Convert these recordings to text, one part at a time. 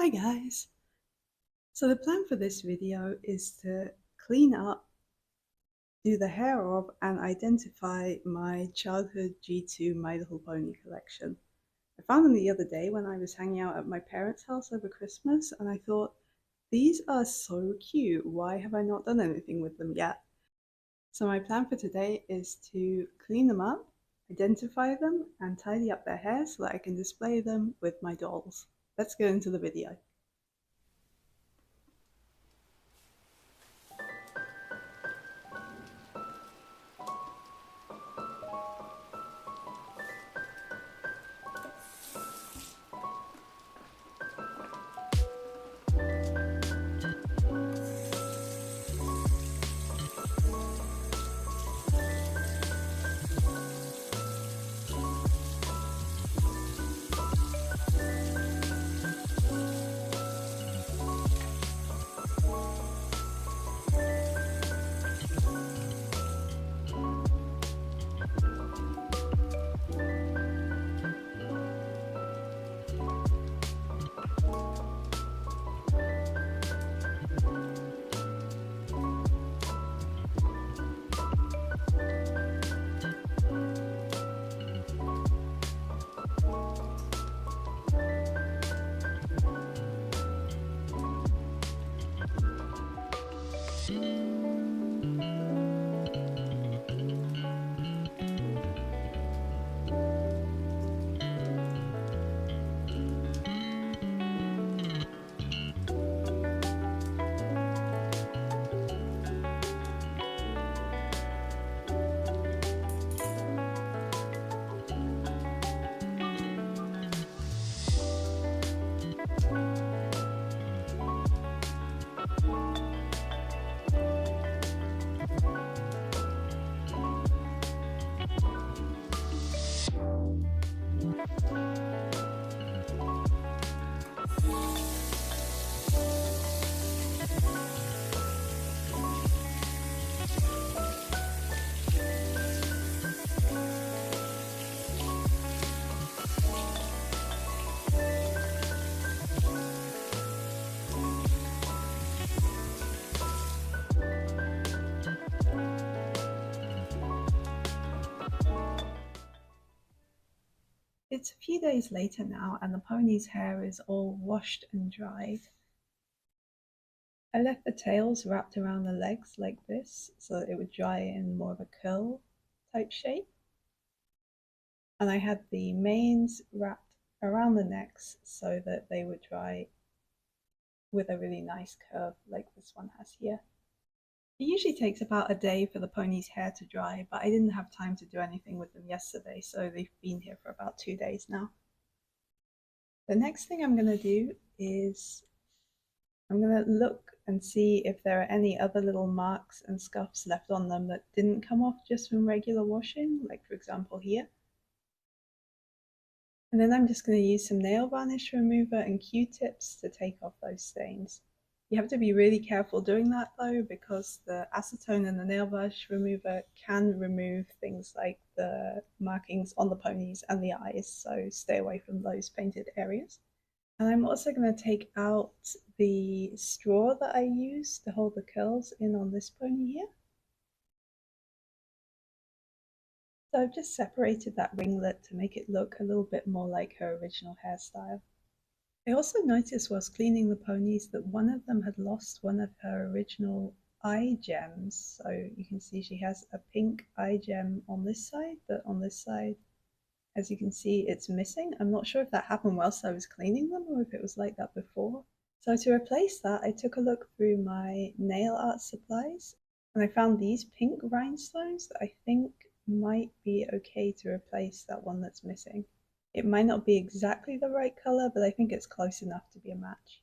Hi guys! So the plan for this video is to clean up, do the hair of, and identify my childhood G2 My Little Pony collection. I found them the other day when I was hanging out at my parents' house over Christmas, and I thought, these are so cute, why have I not done anything with them yet? So my plan for today is to clean them up, identify them, and tidy up their hair so that I can display them with my dolls. Let's go into the video. It's a few days later now, and the pony's hair is all washed and dried. I left the tails wrapped around the legs like this so that it would dry in more of a curl type shape. And I had the manes wrapped around the necks so that they would dry with a really nice curve like this one has here. It usually takes about a day for the pony's hair to dry, but I didn't have time to do anything with them yesterday, so they've been here for about 2 days now. The next thing I'm going to do is I'm going to look and see if there are any other little marks and scuffs left on them that didn't come off just from regular washing, like for example here. And then I'm just going to use some nail varnish remover and Q-tips to take off those stains. You have to be really careful doing that though, because the acetone and the nail varnish remover can remove things like the markings on the ponies and the eyes, so stay away from those painted areas. And I'm also going to take out the straw that I used to hold the curls in on this pony here. So I've just separated that ringlet to make it look a little bit more like her original hairstyle. I also noticed whilst cleaning the ponies that one of them had lost one of her original eye gems. So you can see she has a pink eye gem on this side, but on this side, as you can see, it's missing. I'm not sure if that happened whilst I was cleaning them or if it was like that before. So to replace that, I took a look through my nail art supplies and I found these pink rhinestones that I think might be okay to replace that one that's missing. It might not be exactly the right color, but I think it's close enough to be a match.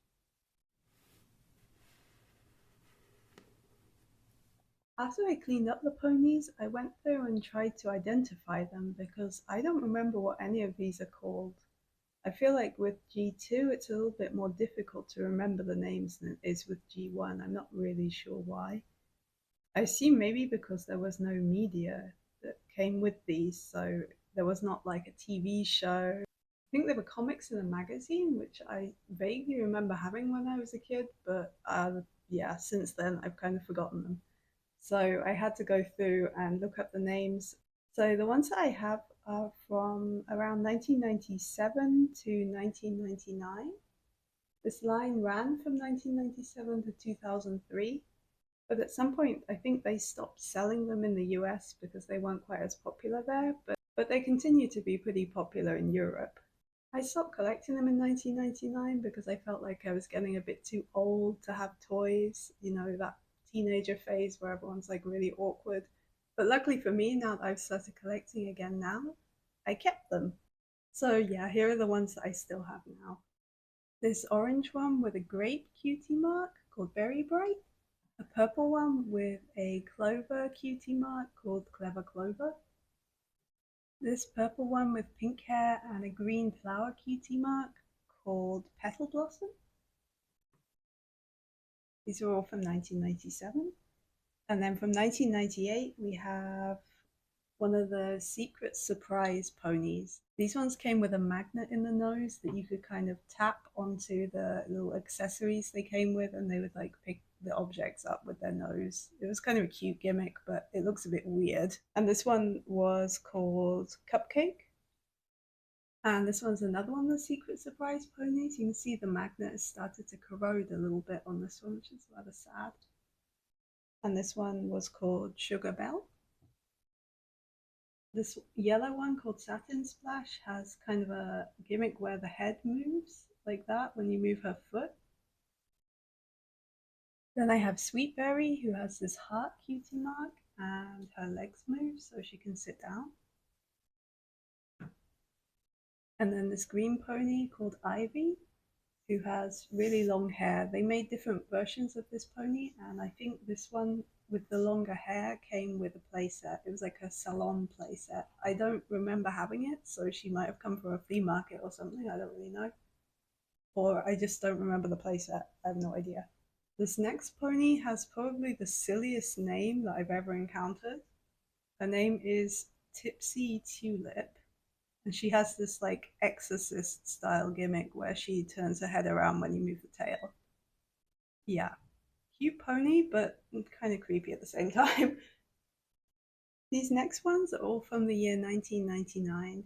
After I cleaned up the ponies, I went through and tried to identify them because I don't remember what any of these are called. I feel like with G2 it's a little bit more difficult to remember the names than it is with G1. I'm not really sure why. I assume maybe because there was no media that came with these, so there was not like a TV show think they were comics in a magazine, which I vaguely remember having when I was a kid, but yeah, since then I've kind of forgotten them. So I had to go through and look up the names. So the ones that I have are from around 1997 to 1999. This line ran from 1997 to 2003, but at some point I think they stopped selling them in the US because they weren't quite as popular there, but they continue to be pretty popular in Europe. I stopped collecting them in 1999 because I felt like I was getting a bit too old to have toys, you know, that teenager phase where everyone's like really awkward. But luckily for me, now that I've started collecting again now, I kept them. So yeah, here are the ones that I still have now. This orange one with a grape cutie mark called Very Bright, a purple one with a clover cutie mark called Clever Clover, this purple one with pink hair and a green flower cutie mark called Petal Blossom. These are all from 1997. And then from 1998, we have one of the secret surprise ponies. These ones came with a magnet in the nose that you could kind of tap onto the little accessories they came with, and they would like pick the objects up with their nose. It was kind of a cute gimmick, but it looks a bit weird. And this one was called Cupcake. And this one's another one of the secret surprise ponies. You can see the magnet has started to corrode a little bit on this one, which is rather sad. And this one was called Sugar Bell. This yellow one called Satin Splash has kind of a gimmick where the head moves like that when you move her foot. Then I have Sweetberry, who has this heart cutie mark, and her legs move so she can sit down. And then this green pony called Ivy, who has really long hair. They made different versions of this pony, and I think this one with the longer hair came with a playset. It was like a salon playset. I don't remember having it, so she might have come from a flea market or something. I don't really know. Or I just don't remember the playset. I have no idea. This next pony has probably the silliest name that I've ever encountered. Her name is Tipsy Tulip, and she has this like exorcist style gimmick where she turns her head around when you move the tail. Yeah, cute pony, but kind of creepy at the same time. These next ones are all from the year 1999,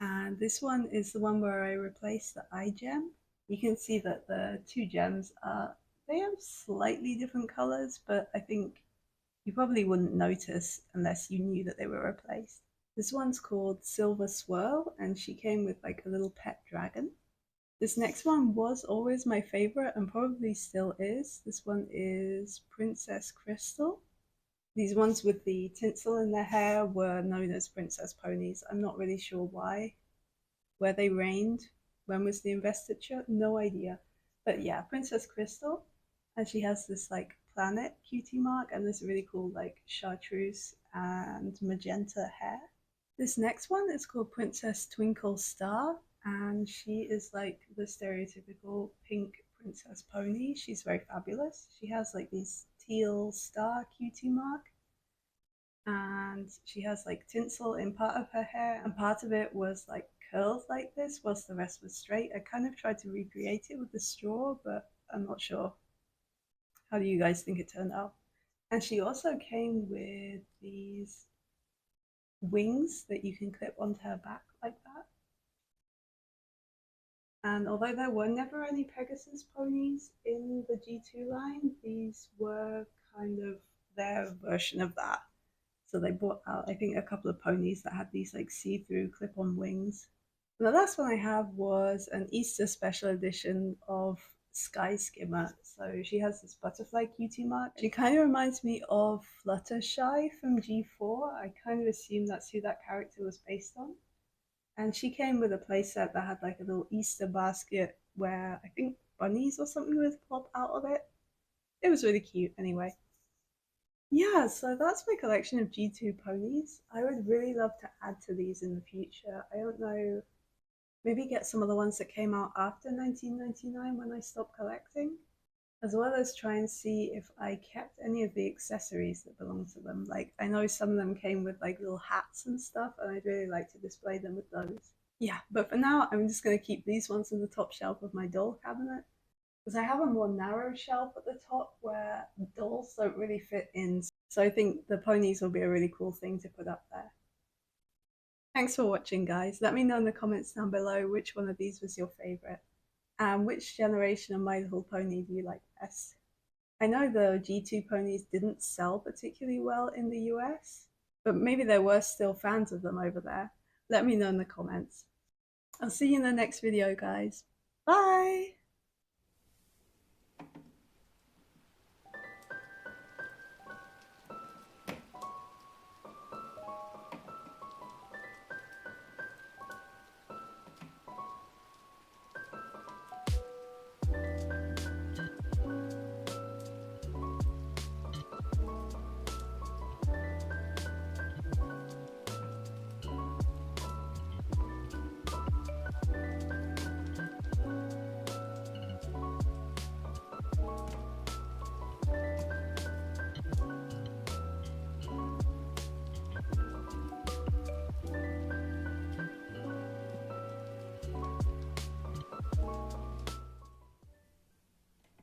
and this one is the one where I replaced the eye gem. You can see that the two gems are, they have slightly different colors, but I think you probably wouldn't notice unless you knew that they were replaced. This one's called Silver Swirl, and she came with like a little pet dragon. This next one was always my favorite and probably still is. This one is Princess Crystal. These ones with the tinsel in their hair were known as princess ponies. I'm not really sure why. Where they reigned, when was the investiture? No idea. But yeah, Princess Crystal. And she has this like planet cutie mark and this really cool like chartreuse and magenta hair. This next one is called Princess Twinkle Star, and she is like the stereotypical pink princess pony. She's very fabulous. She has like these teal star cutie mark, and she has like tinsel in part of her hair, and part of it was like curls like this, whilst the rest was straight. I kind of tried to recreate it with the straw, but I'm not sure. How do you guys think it turned out? And she also came with these wings that you can clip onto her back like that. And although there were never any Pegasus ponies in the G2 line, these were kind of their version of that. So they brought out, I think, a couple of ponies that had these like see-through clip-on wings. And the last one I have was an Easter special edition of Sky Skimmer. So she has this butterfly cutie mark. She kind of reminds me of Fluttershy from G4. I kind of assume that's who that character was based on. And she came with a playset that had like a little Easter basket where I think bunnies or something would pop out of it. It was really cute anyway. Yeah, so that's my collection of G2 ponies. I would really love to add to these in the future. I don't know, maybe get some of the ones that came out after 1999 when I stopped collecting, as well as try and see if I kept any of the accessories that belong to them. Like, I know some of them came with like little hats and stuff, and I'd really like to display them with those. Yeah, but for now, I'm just going to keep these ones in the top shelf of my doll cabinet because I have a more narrow shelf at the top where dolls don't really fit in. So I think the ponies will be a really cool thing to put up there. Thanks for watching, guys. Let me know in the comments down below which one of these was your favorite and which generation of My Little Pony do you like best. I know the G2 ponies didn't sell particularly well in the US, but maybe there were still fans of them over there. Let me know in the comments. I'll see you in the next video, guys. Bye!